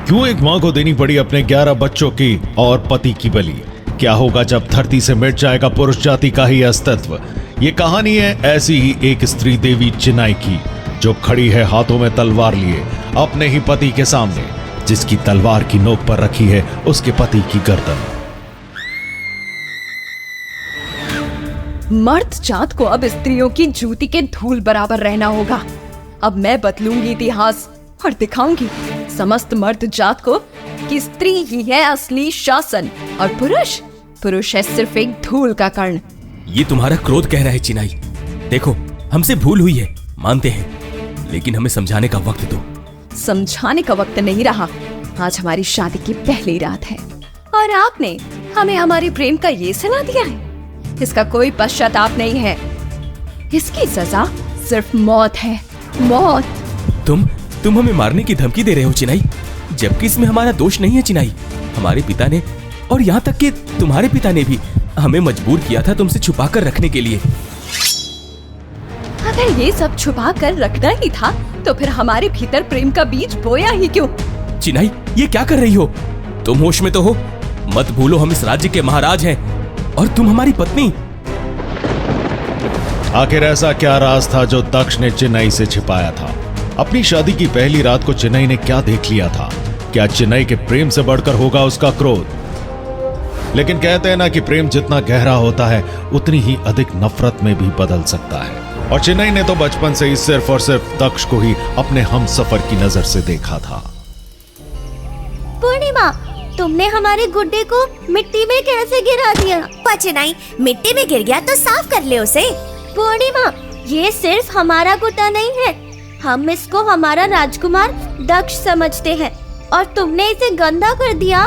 क्यों एक मां को देनी पड़ी अपने 11 बच्चों की और पति की बलि? क्या होगा जब धरती से मिट जाएगा पुरुष जाति का ही अस्तित्व? ये कहानी है ऐसी ही एक स्त्री देवी चिनाई की, जो खड़ी है हाथों में तलवार लिए अपने ही पति के सामने, जिसकी तलवार की नोक पर रखी है उसके पति की गर्दन। मर्द जात को अब स्त्रियों की जूती के धूल बराबर रहना होगा। अब मैं बदलूंगी इतिहास और दिखाऊंगी समस्त मर्द जात को कि स्त्री ही है असली शासन और पुरुष है सिर्फ एक धूल का कण। ये तुम्हारा क्रोध कह रहा है चिनाई। देखो, हमसे भूल हुई है, मानते हैं, लेकिन हमें समझाने का वक्त दो। समझाने का वक्त नहीं रहा। आज हमारी शादी की पहली रात है और आपने हमें हमारे प्रेम का ये सलाह दिया है। इसका कोई पश्चाताप नहीं है। इसकी सजा सिर्फ मौत है, मौत। तुम हमें मारने की धमकी दे रहे हो चिनाई, जबकि इसमें हमारा दोष नहीं है चिनाई। हमारे पिता ने और यहाँ तक कि तुम्हारे पिता ने भी हमें मजबूर किया था तुमसे छुपा कर रखने के लिए। अगर ये सब छुपा कर रखना ही था तो फिर हमारे भीतर प्रेम का बीज बोया ही क्यों? चिनाई, ये क्या कर रही हो? तुम होश में तो हो? मत भूलो हम इस राज्य के महाराज हैं और तुम हमारी पत्नी। आखिर ऐसा क्या राज था जो दक्ष ने चिनाई से छिपाया था? अपनी शादी की पहली रात को चिनाई ने क्या देख लिया था? क्या चिनाई के प्रेम से बढ़कर होगा उसका क्रोध? लेकिन कहते हैं ना कि प्रेम जितना गहरा होता है उतनी ही अधिक नफरत में भी बदल सकता है। और चिनाई ने तो बचपन से ही सिर्फ और सिर्फ दक्ष को ही अपने हमसफर की नजर से देखा था। पूर्णिमा, तुमने हमारे गुड्डे को मिट्टी में कैसे गिरा दिया? चिनाई, मिट्टी में गिर गया तो साफ कर ले उसे। पूर्णिमा, ये सिर्फ हमारा गुड्डा नहीं है, हम इसको हमारा राजकुमार दक्ष समझते हैं और तुमने इसे गंदा कर दिया।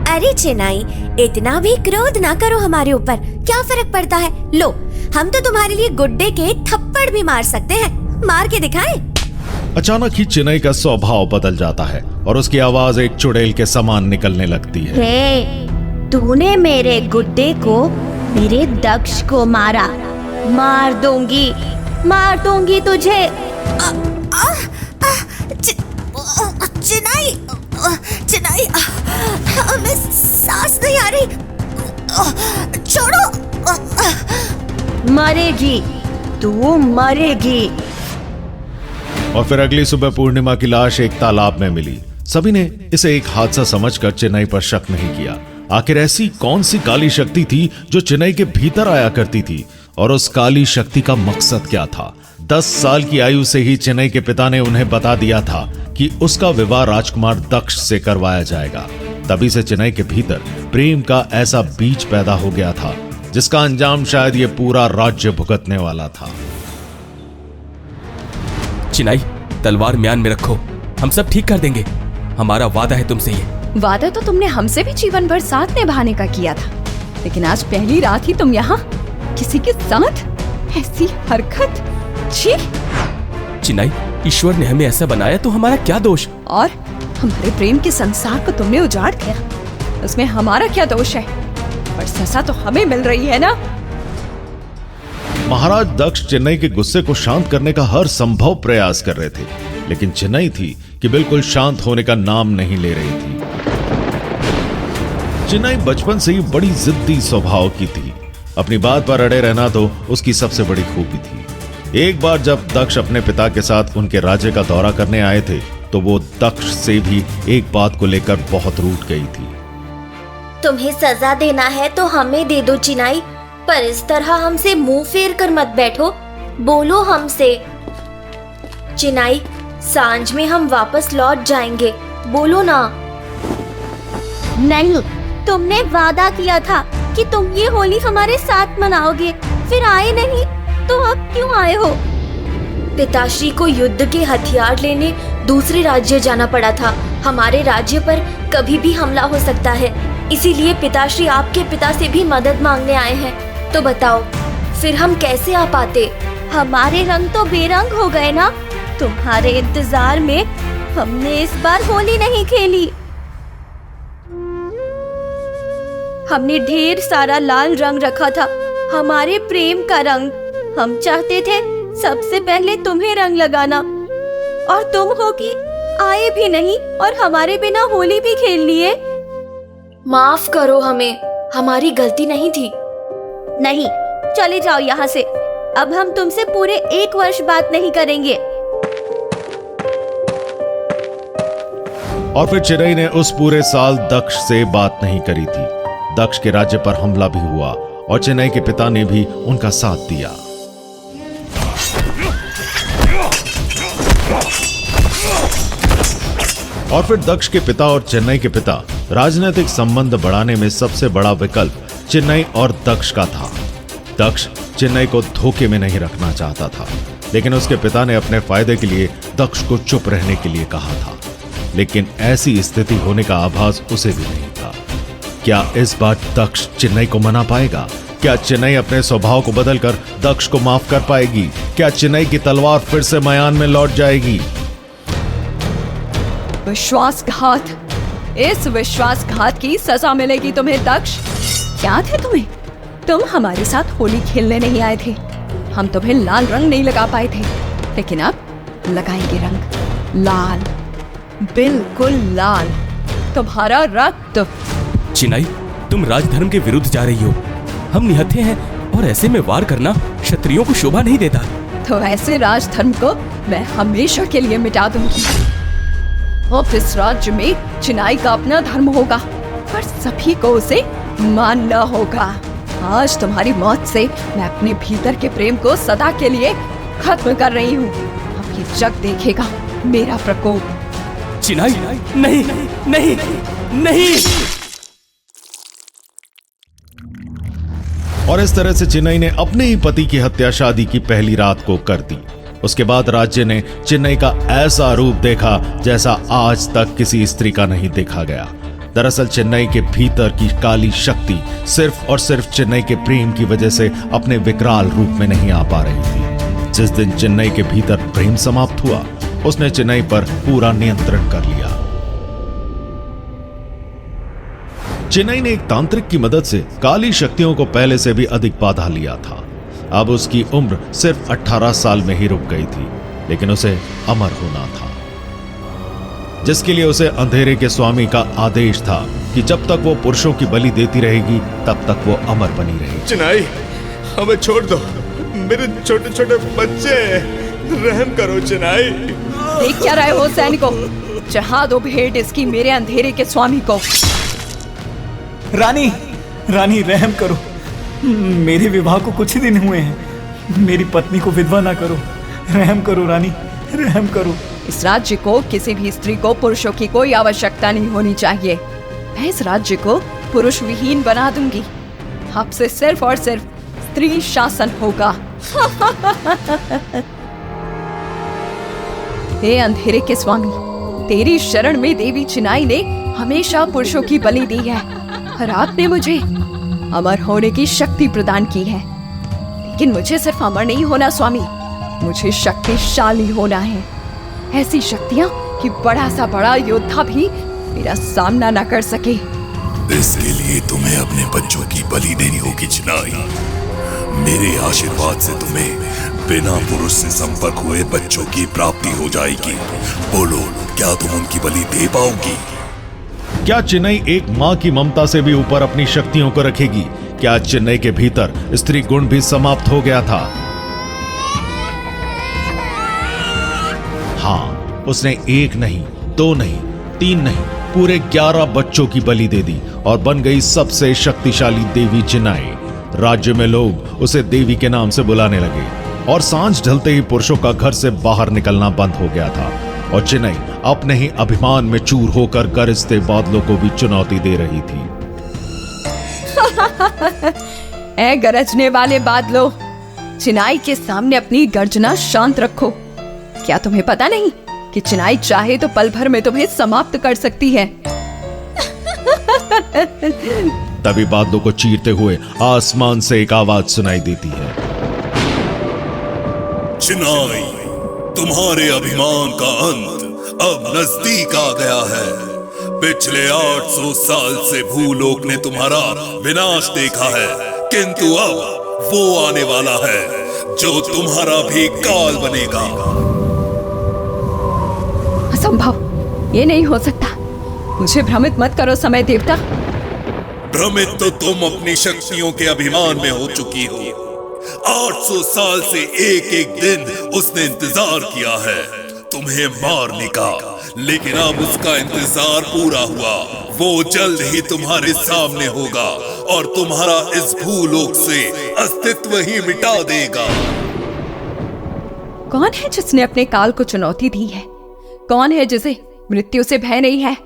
अरे चिनाई, इतना भी क्रोध ना करो हमारे ऊपर, क्या फर्क पड़ता है? लो, हम तो तुम्हारे लिए गुड्डे के थप्पड़ भी मार सकते हैं, मार के दिखाएं। अचानक ही चिनाई का स्वभाव बदल जाता है और उसकी आवाज एक चुड़ैल के समान निकलने लगती है। हे, तूने मेरे गुड्डे को मेरे दक्ष को मारा, मार दूंगी तुझे। चिनाई, हमें सांस नहीं आ रही, छोड़ो। मरेगी, तू मरेगी। और फिर अगली सुबह पूर्णिमा की लाश एक तालाब में मिली। सभी ने इसे एक हादसा समझकर चिनाई पर शक नहीं किया। आखिर ऐसी कौन सी काली शक्ति थी जो चिनाई के भीतर आया करती थी, और उस काली शक्ति का मकसद क्या था? 10 साल की आयु से ही चिनाई के पिता ने उन्हें बता दिया था कि उसका विवाह राजकुमार दक्ष से करवाया जाएगा। तभी से चिनाई के भीतर प्रेम का ऐसा बीज पैदा हो गया था जिसका अंजाम शायद ये पूरा राज्य भुगतने वाला था। चिनाई, तलवार म्यान में रखो, हम सब ठीक कर देंगे। हमारा वादा है तुमसे। ये वादा तो तुमने हमसे भी जीवन भर साथ निभाने का किया था, लेकिन आज पहली रात ही तुम यहाँ किसी के साथ ऐसी हरकत। छी! चिनाई, ईश्वर ने हमें ऐसा बनाया तो हमारा क्या दोष? और हमारे प्रेम के संसार को तुमने उजाड़ दिया, उसमें हमारा क्या दोष है? और सजा तो हमें मिल रही है ना। महाराज दक्ष चिनाई के गुस्से को शांत करने का हर संभव प्रयास कर रहे थे, लेकिन चिनाई थी कि बिल्कुल शांत होने का नाम नहीं ले रही थी। चिनाई बचपन से ही बड़ी जिद्दी स्वभाव की थी। अपनी बात पर अड़े रहना तो उसकी सबसे बड़ी खूबी थी। एक बार जब दक्ष अपने पिता के साथ उनके राज्य का दौरा करने आए थे तो वो दक्ष से भी एक बात को लेकर बहुत रूठ गई थी। तुम्हें सजा देना है तो हमें दे दो चिनाई, पर इस तरह हमसे मुंह फेर कर मत बैठो, बोलो हमसे। चिनाई, सांझ में हम वापस लौट जाएंगे, बोलो ना। नहीं, तुमने वादा किया था कि तुम ये होली हमारे साथ मनाओगे, फिर आए नहीं तो अब क्यों आए हो? पिताश्री को युद्ध के हथियार लेने दूसरे राज्य जाना पड़ा था। हमारे राज्य पर कभी भी हमला हो सकता है, इसीलिए पिताश्री आपके पिता से भी मदद मांगने आए हैं। तो बताओ, फिर हम कैसे आ पाते? हमारे रंग तो बेरंग हो गए ना। तुम्हारे इंतजार में हमने इस बार होली नहीं खेली। हमने ढेर सारा लाल रंग रखा था, हमारे प्रेम का रंग। हम चाहते थे सबसे पहले तुम्हें रंग लगाना, और तुम होगी आए भी नहीं और हमारे बिना होली भी खेल लिए। माफ करो हमें, हमारी गलती नहीं थी। नहीं, चले जाओ यहाँ से। अब हम तुमसे पूरे 1 वर्ष बात नहीं करेंगे। और फिर चिनई ने उस पूरे साल दक्ष से बात नहीं करी थी। दक्ष के राज्य पर हमला भी हुआ और चिनई के पिता ने भी उनका साथ दिया। और फिर दक्ष के पिता और चेन्नई के पिता राजनीतिक संबंध बढ़ाने में सबसे बड़ा विकल्प चिनई और दक्ष का था। दक्ष चिनई को धोखे में नहीं रखना चाहता था, लेकिन उसके पिता ने अपने फायदे के लिए दक्ष को चुप रहने के लिए कहा था। लेकिन ऐसी स्थिति होने का आभास उसे भी नहीं था। क्या इस बार दक्ष चिनई को मना पाएगा? क्या चिनई अपने स्वभाव को बदलकर दक्ष को माफ कर पाएगी? क्या चिनई की तलवार फिर से मयान में लौट जाएगी? विश्वासघात, इस विश्वासघात की सजा मिलेगी तुम्हें दक्ष। क्या थे तुम्हें? तुम हमारे साथ होली खेलने नहीं आए थे। हम तुम्हें लाल रंग नहीं लगा पाए थे, लेकिन अब लगाएंगे रंग लाल, बिल्कुल लाल, तुम्हारा रक्त। चिनई, तुम राजधर्म के विरुद्ध जा रही हो। हम निहत्थे हैं और ऐसे में वार करना क्षत्रियों को शोभा नहीं देता। तो ऐसे राजधर्म को मैं हमेशा के लिए मिटा दूंगी। अब इस राज्य में चिनाई का अपना धर्म होगा, पर सभी को उसे मानना होगा। आज तुम्हारी मौत से मैं अपने भीतर के प्रेम को सदा के लिए खत्म कर रही हूँ। अब ये जग देखेगा मेरा प्रकोप। चिनई, नहीं, नहीं, नहीं। और इस तरह से चिनई ने अपने ही पति की हत्या शादी की पहली रात को कर दी। उसके बाद राज्य ने चिनई का ऐसा रूप देखा जैसा आज तक किसी स्त्री का नहीं देखा गया। दरअसल चिनई के भीतर की काली शक्ति सिर्फ और सिर्फ चिनई के प्रेम की वजह से अपने विकराल रूप में नहीं आ पा रही थी। जिस दिन चिनई के भीतर प्रेम समाप्त हुआ, उसने चिनई पर पूरा नियंत्रण कर लिया। चिनई ने एक तांत्रिक की मदद से काली शक्तियों को पहले से भी अधिक बांधा लिया था। अब उसकी उम्र सिर्फ 18 साल में ही रुक गई थी, लेकिन उसे अमर होना था, जिसके लिए उसे अंधेरे के स्वामी का आदेश था कि जब तक वो पुरुषों की बलि देती रहेगी तब तक वो अमर बनी रहेगी। चिनई, हमें छोड़ दो, मेरे छोटे छोटे बच्चे, रहम करो चिनई। देख क्या रहे हो सैनिकों? चढ़ा दो भेंट इसकी मेरे अंधेरे के स्वामी को। रानी, रानी रहम करो। मेरे विवाह को कुछ ही दिन हुए हैं। मेरी पत्नी को विधवा ना करो। रहम करो रानी, रहम करो। इस राज्य को किसी भी स्त्री को पुरुषों की कोई आवश्यकता नहीं होनी चाहिए। मैं इस राज्य को पुरुष विहीन बना दूंगी। अब से सिर्फ और सिर्फ स्त्री शासन होगा। हे अंधेरे के स्वामी, तेरी शरण में देवी चिनाई ने हमेशा पुरुषों की बलि दी है और आपने मुझे अमर होने की शक्ति प्रदान की है। लेकिन मुझे सिर्फ अमर नहीं होना स्वामी, मुझे शक्तिशाली होना है। ऐसी शक्तियां कि बड़ा सा बड़ा योद्धा भी मेरा सामना न कर सके। इसके लिए तुम्हें अपने बच्चों की बलि देनी होगी चिनाई। मेरे आशीर्वाद से तुम्हें बिना पुरुष से संपर्क हुए बच्चों की प्राप्ति हो जाएगी। बोलो, क्या तुम उनकी बलि दे पाओगी? क्या चिनई एक मां की ममता से भी ऊपर अपनी शक्तियों को रखेगी? क्या चिनई के भीतर स्त्री गुण भी समाप्त हो गया था? हाँ, उसने 1 नहीं, 2 नहीं, 3 नहीं, पूरे 11 बच्चों की बलि दे दी और बन गई सबसे शक्तिशाली देवी चिनई। राज्य में लोग उसे देवी के नाम से बुलाने लगे और सांझ ढलते ही पुरुषों का घर से बाहर निकलना बंद हो गया था और चिनई अपने ही अभिमान में चूर होकर गरजते बादलों को भी चुनौती दे रही थी। ऐ गरजने वाले बादलों, चिनाई के सामने अपनी गर्जना शांत रखो। क्या तुम्हें पता नहीं कि चिनाई चाहे तो पल भर में तुम्हें समाप्त कर सकती है। तभी बादलों को चीरते हुए आसमान से एक आवाज सुनाई देती है। चिनाई, तुम्हारे अभिमान का अंत अब नजदीक आ गया है। पिछले 800 साल से भूलोक ने तुम्हारा विनाश देखा है, किंतु अब वो आने वाला है जो तुम्हारा भी काल बनेगा। असंभव, ये नहीं हो सकता। मुझे भ्रमित मत करो समय देवता। भ्रमित तो तुम अपनी शक्तियों के अभिमान में हो चुकी हो। 800 साल से एक एक दिन उसने इंतजार किया है तुम्हें मारने का, लेकिन अब उसका इंतजार पूरा हुआ। वो जल्द ही तुम्हारे सामने होगा और तुम्हारा इस भूलोक से अस्तित्व ही मिटा देगा। कौन है जिसने अपने काल को चुनौती दी है? कौन है जिसे मृत्यु से भय नहीं है?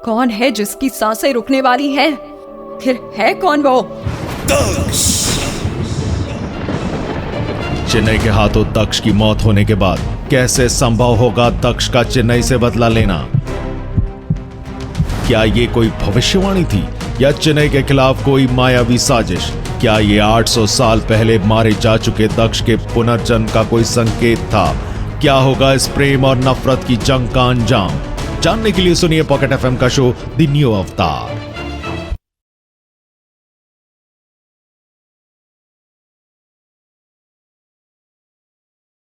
कौन है जिसकी सांसें रुकने वाली है? फिर है कौन वो? दक्ष। चेन्नई के हाथों दक्ष की मौत होने के बाद कैसे संभव होगा दक्ष का चेन्नई से बदला लेना? क्या ये कोई भविष्यवाणी थी या चेन्नई के खिलाफ कोई मायावी साजिश? क्या ये 800 साल पहले मारे जा चुके दक्ष के पुनर्जन्म का कोई संकेत था? क्या होगा इस प्रेम और नफरत की जंग का अंजाम? जानने के लिए सुनिए पॉकेट एफएम का शो द न्यू अवतार।